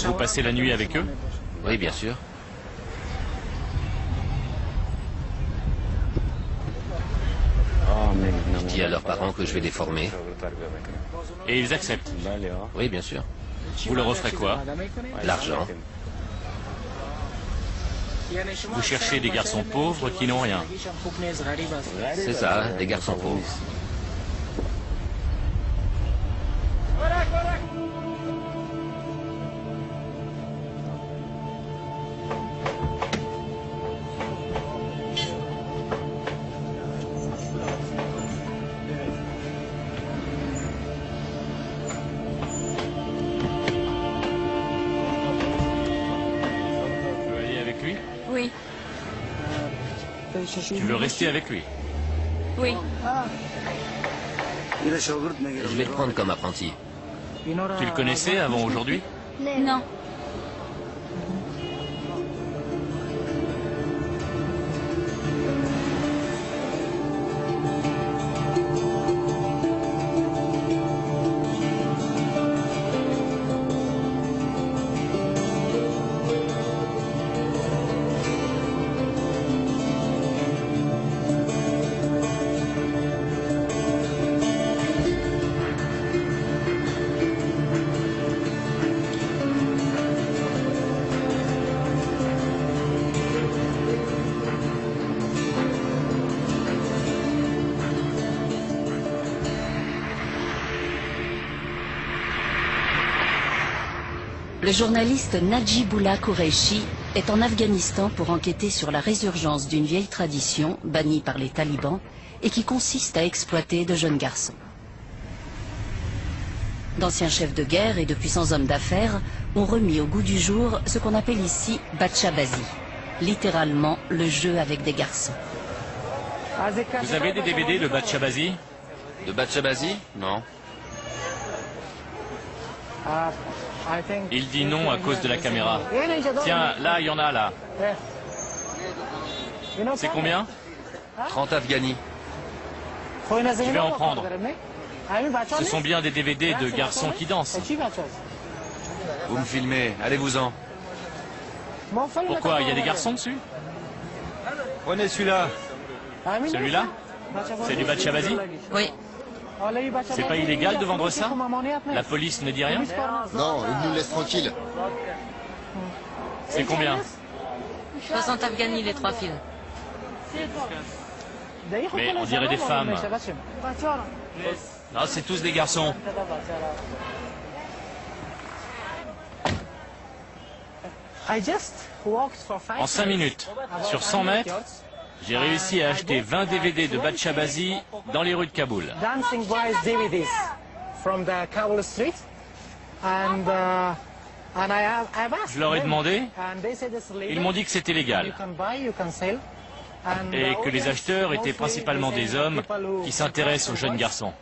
Vous passez la nuit avec eux? Oui, bien sûr. Je dis à leurs parents que je vais les former. Et ils acceptent? Oui, bien sûr. Vous leur offrez quoi? L'argent. Vous cherchez des garçons pauvres qui n'ont rien? C'est ça, des garçons pauvres. Tu veux aller avec lui? Oui, Tu veux rester avec lui? oui. Je vais le prendre comme apprenti. Tu le connaissais avant aujourd'hui? Non. Le journaliste Najibullah Qureshi est en Afghanistan pour enquêter sur la résurgence d'une vieille tradition bannie par les talibans et qui consiste à exploiter de jeunes garçons. D'anciens chefs de guerre et de puissants hommes d'affaires ont remis au goût du jour ce qu'on appelle ici Batchabazi, littéralement le jeu avec des garçons. Vous avez des DVD de Batchabazi? De Batchabazi? Non. Il dit non à cause de la caméra. Tiens, là, il y en a là. C'est combien? 30 Afghani. Je vais en prendre. Ce sont bien des DVD de garçons qui dansent. Vous me filmez, allez-vous-en. Pourquoi? Il y a des garçons dessus? Prenez celui-là. Celui-là? C'est du Batchabazi? Oui. C'est pas illégal de vendre ça? La police ne dit rien? Non, ils nous laissent tranquilles. C'est combien? 60 Afghani, les 3 fils. Mais on dirait des femmes. Non, c'est tous des garçons. En 5 minutes, sur 100 mètres, j'ai réussi à acheter 20 DVD de Batchabazi dans les rues de Kaboul. Je leur ai demandé, ils m'ont dit que c'était légal et que les acheteurs étaient principalement des hommes qui s'intéressent aux jeunes garçons.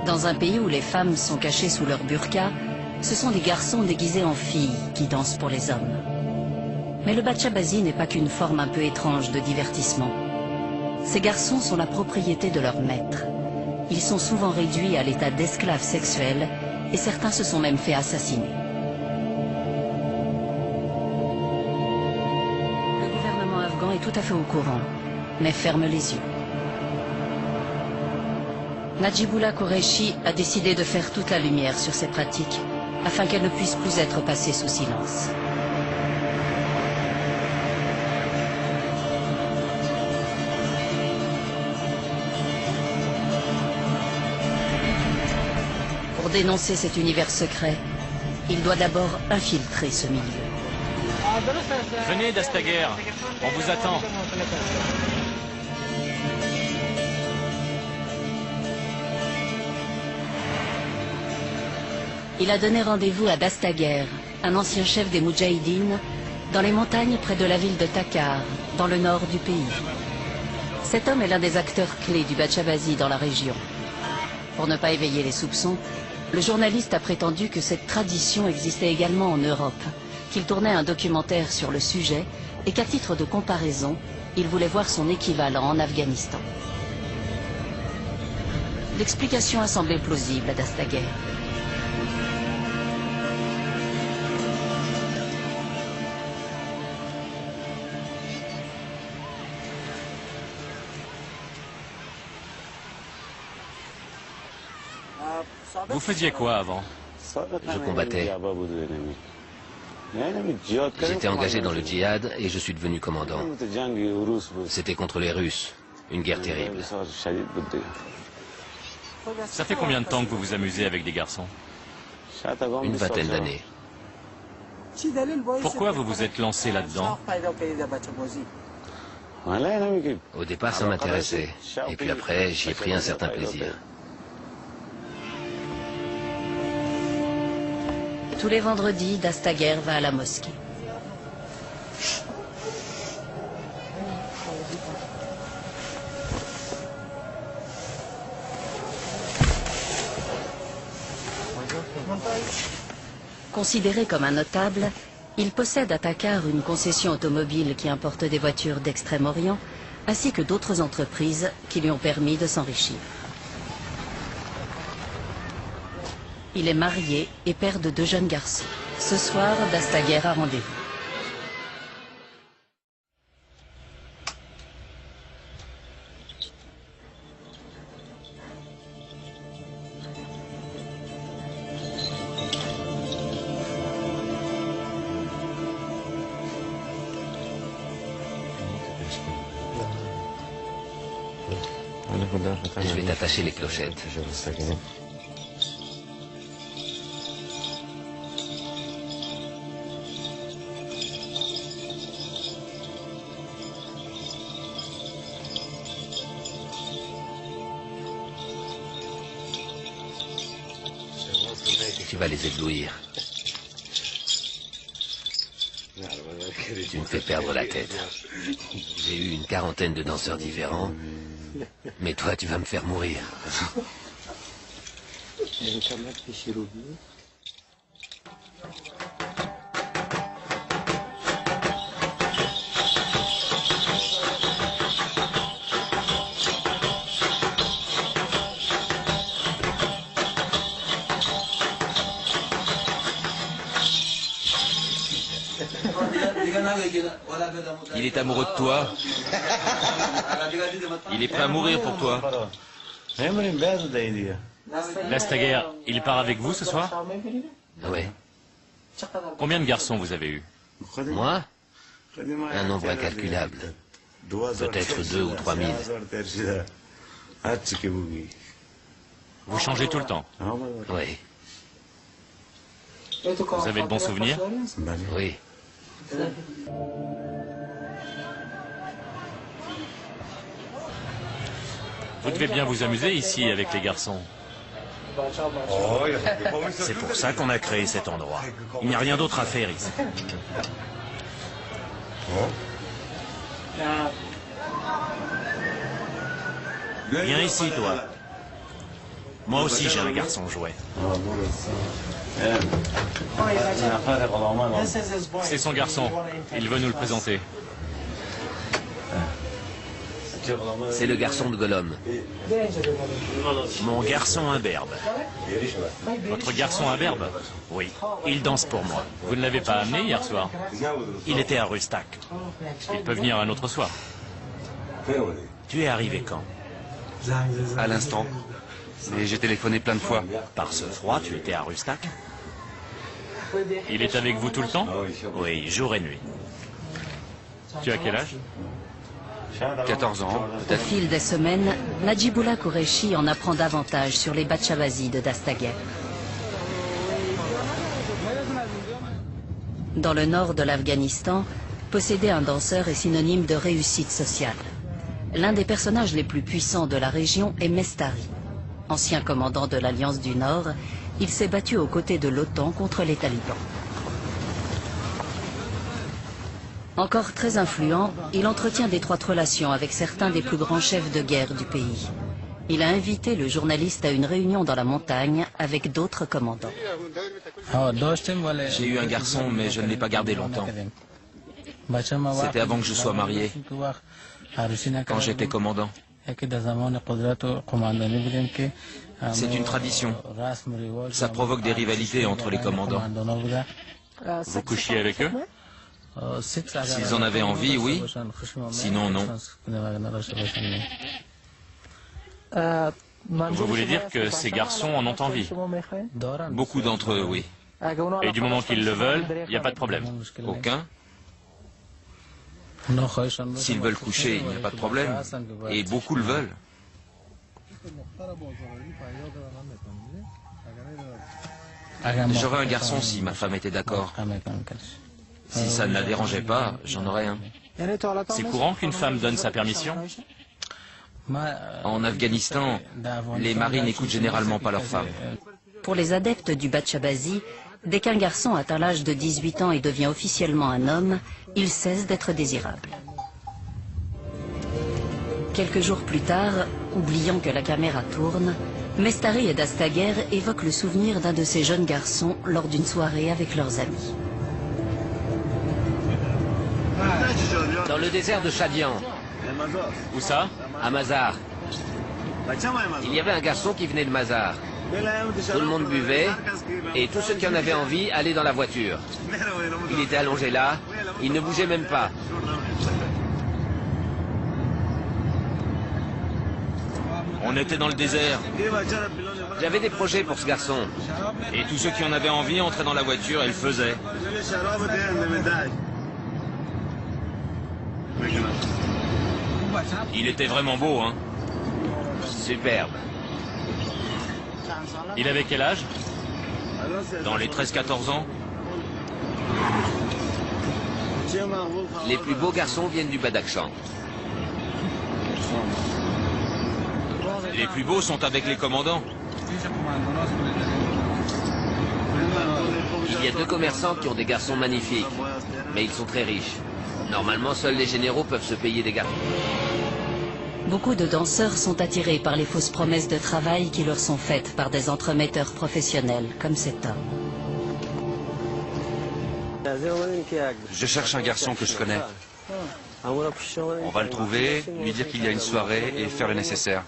Dans un pays où les femmes sont cachées sous leur burqa, ce sont des garçons déguisés en filles qui dansent pour les hommes. Mais le Batchabazi n'est pas qu'une forme un peu étrange de divertissement. Ces garçons sont la propriété de leur maître. Ils sont souvent réduits à l'état d'esclaves sexuels et certains se sont même fait assassiner. Le gouvernement afghan est tout à fait au courant, mais ferme les yeux. Najibullah Qureshi a décidé de faire toute la lumière sur ces pratiques afin qu'elles ne puissent plus être passées sous silence. Pour dénoncer cet univers secret, il doit d'abord infiltrer ce milieu. Venez d'Astaguer, on vous attend. Il a donné rendez-vous à Dastaguer, un ancien chef des Moudjahidines, dans les montagnes près de la ville de Takkar, dans le nord du pays. Cet homme est l'un des acteurs clés du Batchabazi dans la région. Pour ne pas éveiller les soupçons, le journaliste a prétendu que cette tradition existait également en Europe, qu'il tournait un documentaire sur le sujet et qu'à titre de comparaison, il voulait voir son équivalent en Afghanistan. L'explication a semblé plausible à Dastaguer. Vous faisiez quoi avant? Je combattais. J'étais engagé dans le djihad et je suis devenu commandant. C'était contre les Russes, une guerre terrible. Ça fait combien de temps que vous vous amusez avec des garçons? Une vingtaine d'années. Pourquoi vous vous êtes lancé là-dedans? Au départ, ça m'intéressait. Et puis après, j'y ai pris un certain plaisir. Tous les vendredis, Dastaguer va à la mosquée. Considéré comme un notable, il possède à Takar une concession automobile qui importe des voitures d'Extrême-Orient, ainsi que d'autres entreprises qui lui ont permis de s'enrichir. Il est marié et père de 2 jeunes garçons. Ce soir, Dastaguer a rendez-vous. Je vais t'attacher les clochettes. Tu vas les éblouir. Tu me fais perdre la tête. J'ai eu une quarantaine de danseurs différents, mais toi, tu vas me faire mourir. Il est amoureux de toi. Il est prêt à mourir pour toi. Dastaguer, il part avec vous ce soir? Oui. Combien de garçons vous avez eu? Moi? Un nombre incalculable. Peut-être 2 ou 3 000. Vous changez tout le temps? Oui. Vous avez de bons souvenirs? Oui. Vous devez bien vous amuser ici avec les garçons. C'est pour ça qu'on a créé cet endroit. Il n'y a rien d'autre à faire ici. Viens ici, toi. Moi aussi, j'ai un garçon jouet. C'est son garçon. Il veut nous le présenter. C'est le garçon de Gollum. Mon garçon imberbe. Votre garçon imberbe? Oui. Il danse pour moi. Vous ne l'avez pas amené hier soir? Il était à Rustak. Il peut venir un autre soir. Tu es arrivé quand? À l'instant. Mais j'ai téléphoné plein de fois. Par ce froid, tu étais à Rustak? Il est avec vous tout le temps? Oui, jour et nuit. Tu as quel âge? 14 ans, Au peut-être. fil des semaines, Najibullah Qureshi en apprend davantage sur les Batchabazis de Dastaguer. Dans le nord de l'Afghanistan, posséder un danseur est synonyme de réussite sociale. L'un des personnages les plus puissants de la région est Mestari. Ancien commandant de l'Alliance du Nord, il s'est battu aux côtés de l'OTAN contre les talibans. Encore très influent, il entretient d'étroites relations avec certains des plus grands chefs de guerre du pays. Il a invité le journaliste à une réunion dans la montagne avec d'autres commandants. J'ai eu un garçon, mais je ne l'ai pas gardé longtemps. C'était avant que je sois marié, quand j'étais commandant. C'est une tradition. Ça provoque des rivalités entre les commandants. Vous couchiez avec eux? S'ils en avaient envie, oui. Sinon, non. Vous voulez dire que ces garçons en ont envie? Beaucoup d'entre eux, oui. Et du moment qu'ils le veulent, il n'y a pas de problème. Aucun. S'ils veulent coucher, il n'y a pas de problème. Et beaucoup le veulent. J'aurais un garçon si ma femme était d'accord. Si ça ne la dérangeait pas, j'en aurais un. C'est courant qu'une femme donne sa permission? En Afghanistan, les maris n'écoutent généralement pas leurs femmes. Pour les adeptes du Bachabazi, dès qu'un garçon atteint l'âge de 18 ans et devient officiellement un homme, il cesse d'être désirable. Quelques jours plus tard, oubliant que la caméra tourne, Mestari et Dastaguer évoquent le souvenir d'un de ces jeunes garçons lors d'une soirée avec leurs amis. Dans le désert de Chadian, Où ça? à Mazar, il y avait un garçon qui venait de Mazar. Tout le monde buvait, et tous ceux qui en avaient envie allaient dans la voiture. Il était allongé là, il ne bougeait même pas. On était dans le désert. J'avais des projets pour ce garçon. Et tous ceux qui en avaient envie entraient dans la voiture et le faisaient. Il était vraiment beau, hein. Superbe. Il avait quel âge? Dans les 13-14 ans. Les plus beaux garçons viennent du Badakhshan. Les plus beaux sont avec les commandants. Il y a 2 commerçants qui ont des garçons magnifiques, mais ils sont très riches. Normalement, seuls les généraux peuvent se payer des garçons. Beaucoup de danseurs sont attirés par les fausses promesses de travail qui leur sont faites par des entremetteurs professionnels, comme cet homme. Je cherche un garçon que je connais. On va le trouver, lui dire qu'il y a une soirée et faire le nécessaire.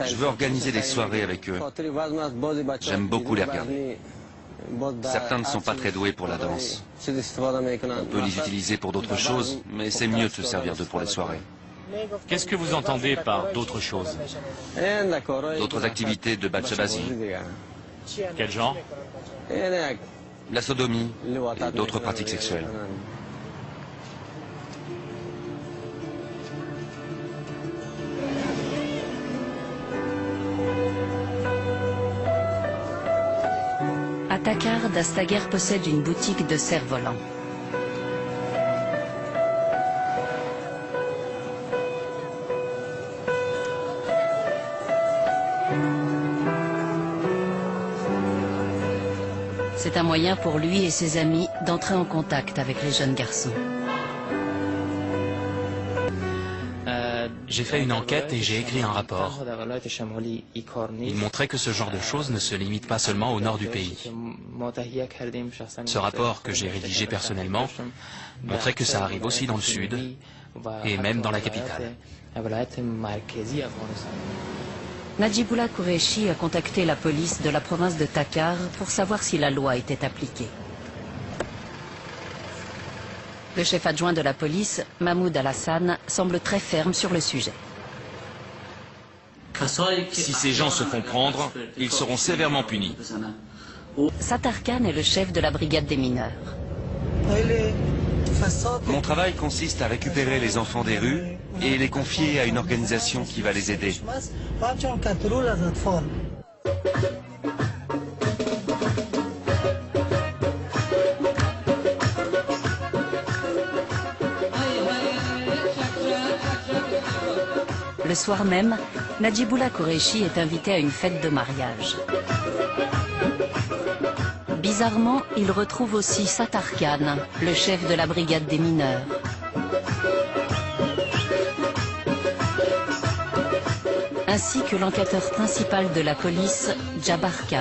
Je veux organiser des soirées avec eux. J'aime beaucoup les regarder. Certains ne sont pas très doués pour la danse. On peut les utiliser pour d'autres choses, mais c'est mieux de se servir d'eux pour les soirées. Qu'est-ce que vous entendez par d'autres choses? D'autres activités de Bachabazi, Quel genre? la sodomie et d'autres pratiques sexuelles. À Takkar, Dastaguer possède une boutique de cerfs-volants. C'est un moyen pour lui et ses amis d'entrer en contact avec les jeunes garçons. J'ai fait une enquête et j'ai écrit un rapport. Il montrait que ce genre de choses ne se limite pas seulement au nord du pays. Ce rapport que j'ai rédigé personnellement montrait que ça arrive aussi dans le sud et même dans la capitale. Najibullah Qureshi a contacté la police de la province de Takkar pour savoir si la loi était appliquée. Le chef adjoint de la police, Mahmoud Al-Hassan, semble très ferme sur le sujet. Si ces gens se font prendre, ils seront sévèrement punis. Sattar Khan est le chef de la brigade des mineurs. Mon travail consiste à récupérer les enfants des rues et les confier à une organisation qui va les aider. Le soir même, Najibullah Qureshi est invité à une fête de mariage. Bizarrement, il retrouve aussi Sattar Khan, le chef de la brigade des mineurs. ainsi que l'enquêteur principal de la police, Jabbar Khan.